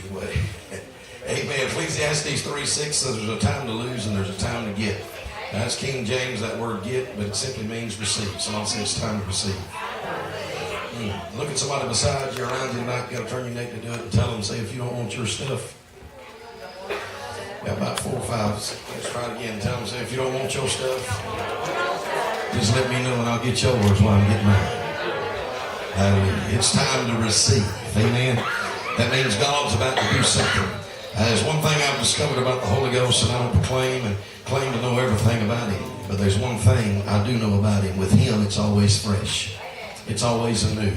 anyway. Amen. Ecclesiastes 3:6 says there's a time to lose and there's a time to get. Now, that's King James, that word get, but it simply means receive. Somebody say it's time to receive. Look at somebody beside you, around you tonight. You got to turn your neck to do it and tell them, say, if you don't want your stuff. Got about 4 or 5. Let's try it again. Tell them, say, if you don't want your stuff, just let me know and I'll get yours while I'm getting mine. Hallelujah. It's time to receive. Amen. That means God's about to do something. There's one thing I've discovered about the Holy Ghost, and I don't proclaim and claim to know everything about Him. But there's one thing I do know about Him. With Him, it's always fresh. It's always anew.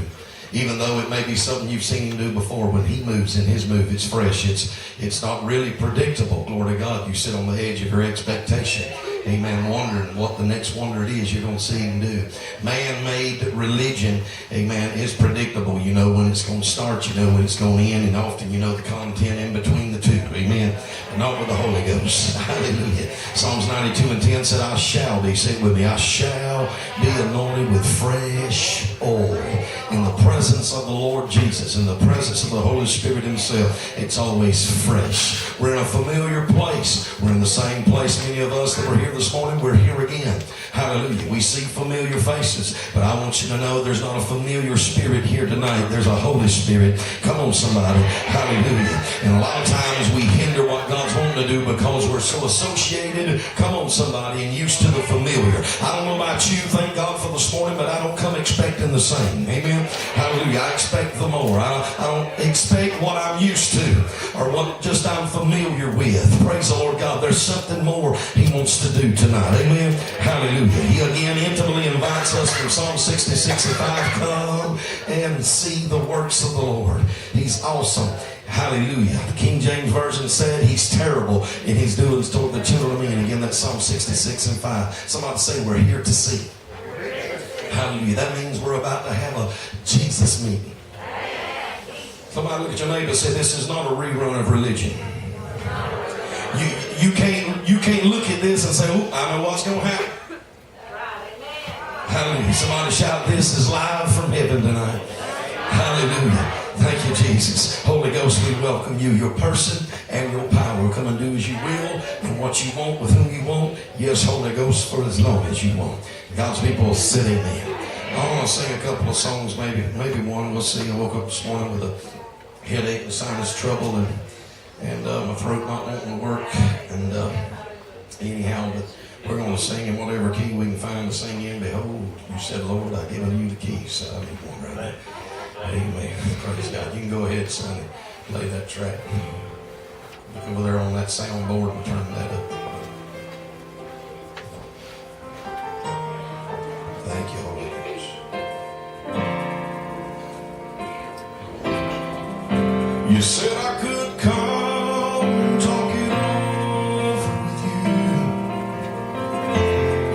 Even though it may be something you've seen Him do before, when He moves in His move, it's fresh. It's not really predictable. Glory to God. You sit on the edge of your expectation. Amen. Wondering what the next wonder it is you're going to see Him do. Man-made religion, amen, is predictable. You know when it's going to start. You know when it's going to end. And often you know the content in between the two. Amen. But not with the Holy Ghost. Hallelujah. Psalms 92:10 said, I shall be, say it with me, I shall be anointed with fresh oil in the presence of the Lord Jesus, in the presence of the Holy Spirit Himself. It's always fresh. We're in a familiar place. We're in the same place many of us that were here this morning. We're here again. Hallelujah. We see familiar faces, but I want you to know there's not a familiar spirit here tonight. There's a Holy Spirit. Come on, somebody. Hallelujah. And a lot of times we hinder what God's wanting to do because we're so associated, come on, somebody, and used to the familiar. I don't know about you, thank God for this morning, but I don't come expecting the same. Amen. Hallelujah. I expect the more. I don't expect what I'm used to or what just I'm familiar with. Praise the Lord God. There's something more He wants to do tonight. Amen. Hallelujah. He again intimately invites us from Psalm 66:5. Come and see the works of the Lord. He's awesome. Hallelujah. The King James Version said He's terrible in His doings toward the children of men. Again, that's Psalm 66:5. Somebody say we're here to see. Hallelujah. That means we're about to have a Jesus meeting. Somebody look at your neighbor and say, this is not a rerun of religion. You can't look at this and say, oh, I know what's going to happen. Hallelujah. Somebody shout, this is live from heaven tonight. Hallelujah. Thank you, Jesus. Holy Ghost, we welcome you, your person and your power. Come and do as you will and what you want with whom you want. Yes, Holy Ghost, for as long as you want. God's people sitting there. I want to sing a couple of songs, maybe one. We'll see. I woke up this morning with a headache and sinus trouble and my throat not wanting to work. And anyhow, but we're going to sing in whatever key we can find to sing in. Behold, you said, Lord, I've given you the keys. So I need one right now. Amen. Praise God. You can go ahead, son, and play that track. Look over there on that soundboard and turn that up. Thank you, Holy Ghost. You said I could come and talk it over with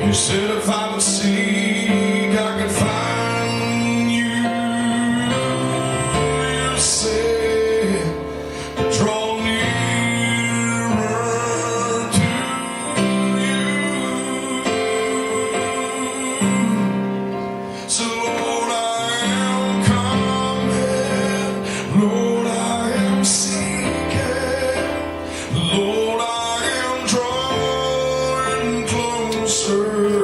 you. You said if I would seek, I could find you. You said draw nearer to you. So Lord, I am coming. Lord, I am seeking. Lord, I am drawing closer.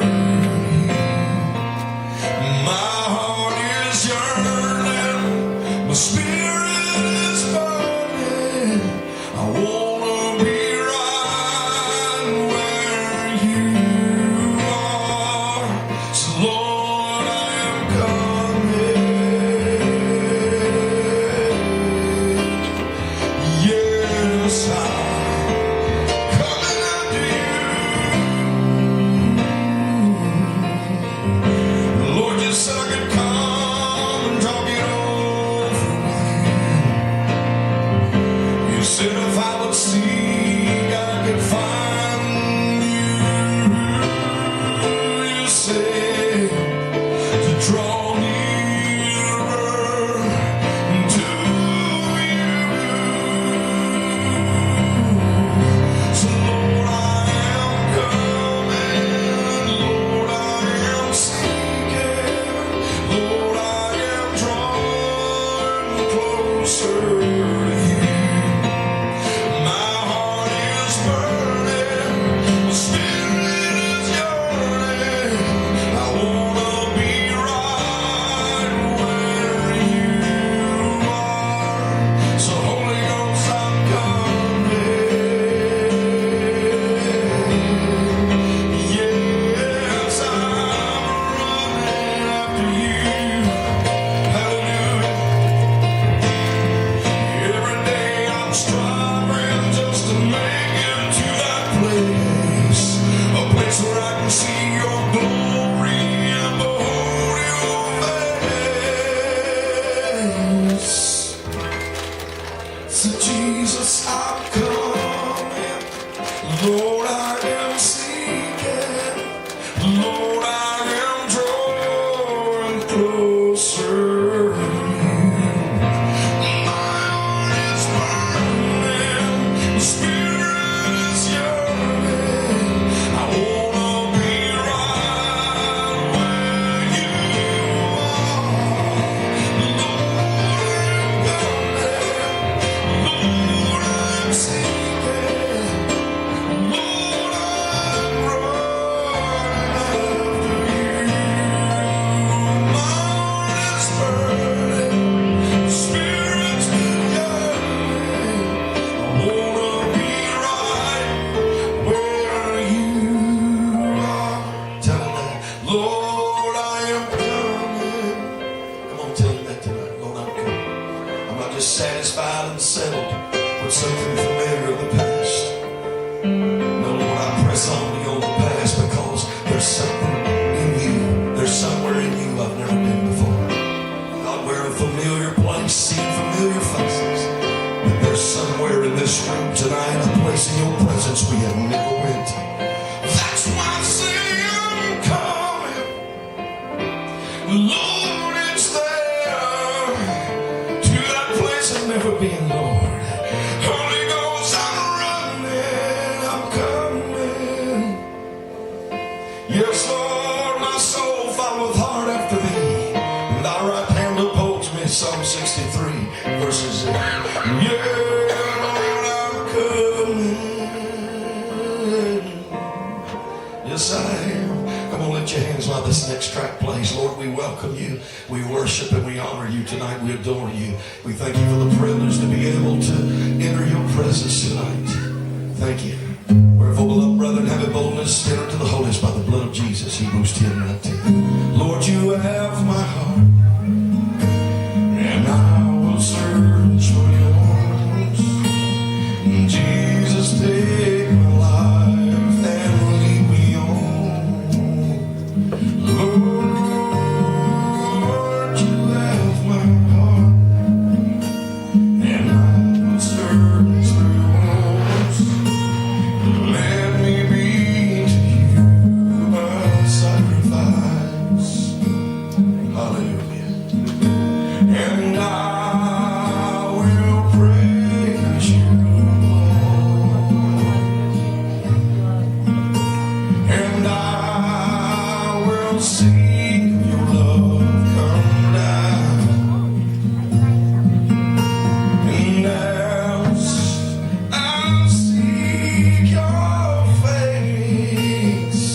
striving just to make it to that place, a place where I can see your glory and behold your face. So Jesus, I'm coming, Lord, I am seeking, Lord, I am drawing closer. Satisfied and settled with something familiar of the past. No, Lord, I press on beyond the past because there's something in you. There's somewhere in you I've never been before. God, we're in a familiar place, seeing familiar faces. But there's somewhere in this room tonight, a place in your presence we have never went. That's why I say I'm coming. Lord, it's there. Never been, Lord. Holy Ghost, I'm running, I'm coming. Yes, Lord, my soul followeth hard after thee, and thy right hand upholds me. Psalm 63, verses 8. Yeah, Lord, I'm coming. Yes, I am. Come on, lift your hands while this next track plays. Lord, we welcome you. We worship and we honor you tonight. We adore you. We thank you for the privilege to be able to enter your presence tonight. Thank you. Wherefore, beloved brethren, have boldness, enter into the holiest by the blood of Jesus. Hebrews 10:19. Lord, you have my heart, and I will search for yours. Jesus, take my life and lead me on. Lord, you have my heart, and I will search for yours. Let me be to you a sacrifice. Hallelujah. And I will praise you, Lord. And I will sing your love come down. And else I'll seek your face.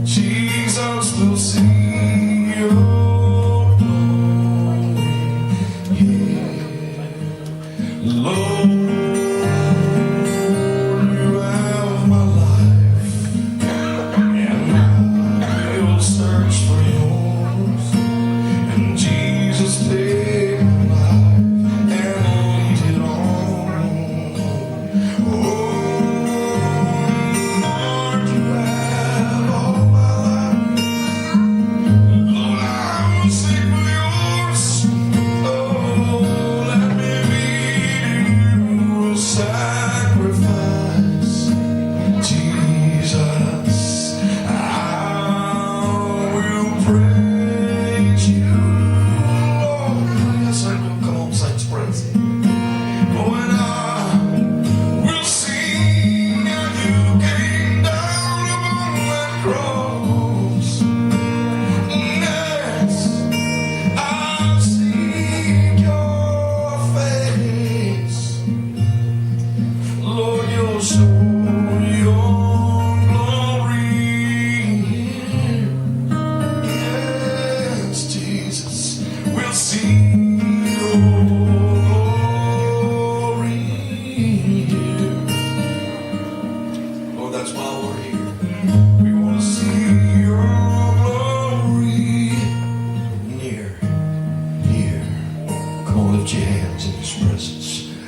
Jesus will see your glory. Yeah. Lord, you have my life, and I will search for yours. And Jesus, take my life and lead it on. Oh, Lord, you have all my life. Lord, I will sing for yours. Oh, let me be to you a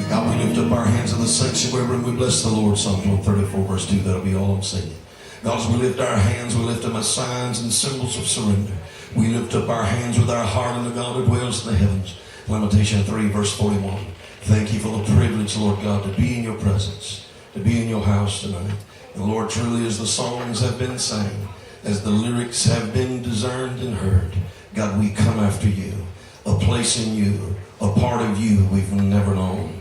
God, we lift up our hands in the sanctuary and we bless the Lord. Psalm 134 verse 2. That'll be all I'm saying. God, as we lift our hands, we lift them as signs and symbols of surrender. We lift up our hands with our heart unto God who dwells in the heavens. Lamentation 3 verse 41. Thank you for the privilege, Lord God, to be in your presence, to be in your house tonight. And Lord, truly as the songs have been sang, as the lyrics have been discerned and heard, God, we come after you, a place in you, a part of you we've never known.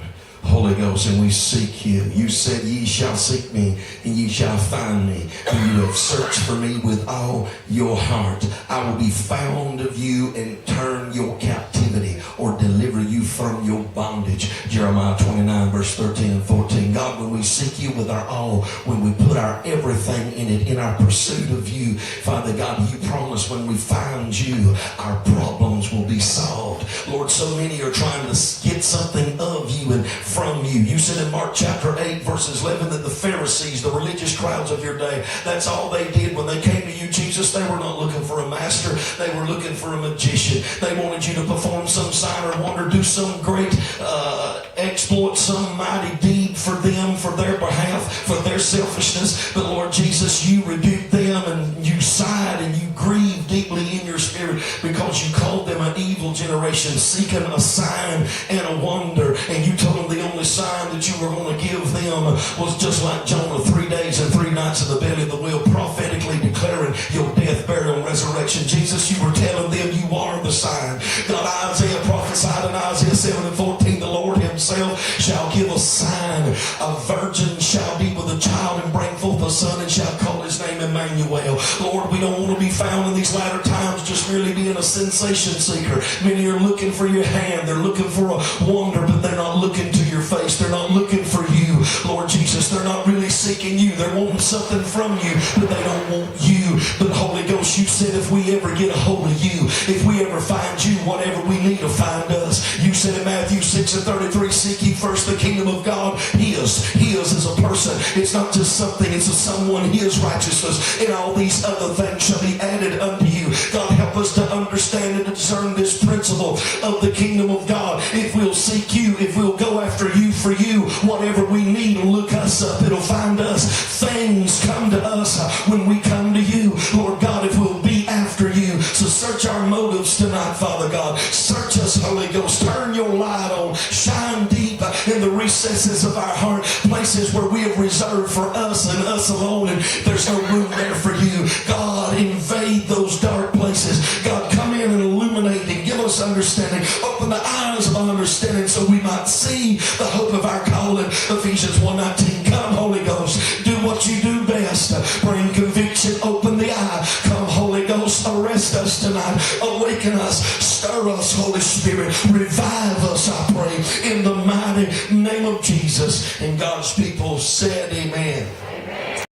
Holy Ghost, and we seek you. You said, ye shall seek me, and ye shall find me. For you have searched for me with all your heart. I will be found of you and turn your captivity or deliver you from your bondage. Jeremiah 29, verse 13 and 14. God, when we seek you with our all, when we put our everything in it, in our pursuit of you, Father God, you promise when we find you, our problems will be solved. Lord, so many are trying to get something of you and from you. You said in Mark chapter 8 verses 11 that the Pharisees, the religious crowds of your day, that's all they did when they came to you, Jesus. They were not looking for a master. They were looking for a magician. They wanted you to perform some sign or wonder, do some great exploit, some mighty deed for them, for their behalf, for their selfishness. But Lord Jesus, you rebuked them and you sighed and you grieved deeply in your spirit because you called them an evil generation seeking a sign and a wonder. And you told them the only sign that you were going to give them was just like Jonah, 3 days and 3 nights in the belly of the whale, prophetically declaring your death, burial, and resurrection. Jesus, you were telling them you are the sign. God, Isaiah prophesied in Isaiah 7 and 14, the Lord himself shall give a sign. A virgin shall be with a child and bring forth a son and shall call his name Emmanuel. Lord, we don't want to be found in these latter times just really being a sensation seeker. Many are looking for your hand. They're looking for a wonder, but they're not looking to your face. They're not looking for you, Lord Jesus. They're not really seeking you. They're wanting something from you, but they don't want you. But Holy Ghost, you said if we ever get a hold of you, if we ever find you, whatever we need to find us. You said in Matthew 6 and 33, seek ye first the kingdom of God. His is a person. It's not just something. It's a someone. His righteousness. And all these other things shall be added unto you. God, help us to understand and discern this principle of the kingdom of God. If we'll seek you, if we'll go after you for you, whatever we need will look us up. It'll find us. Things come to us when we come to you. Lord God, if we'll be after you. So search our motives tonight, Father God. Search us, Holy Ghost. Turn your light on. Shine deep in the recesses of our heart. Places where we have reserved for us and us alone. And there's no room there for you. God, invade those dark places. God, come in and illuminate and give us understanding. Open the eyes of our understanding so we might see the hope of our calling. Ephesians 1:19. Come, Holy Ghost. Do what you do best. Bring conviction. Open the eye. Come, Holy Ghost. Arrest us tonight. Awaken us. Stir us, Holy Spirit. Revive us, I pray, in the mighty name of Jesus. And God's people said amen.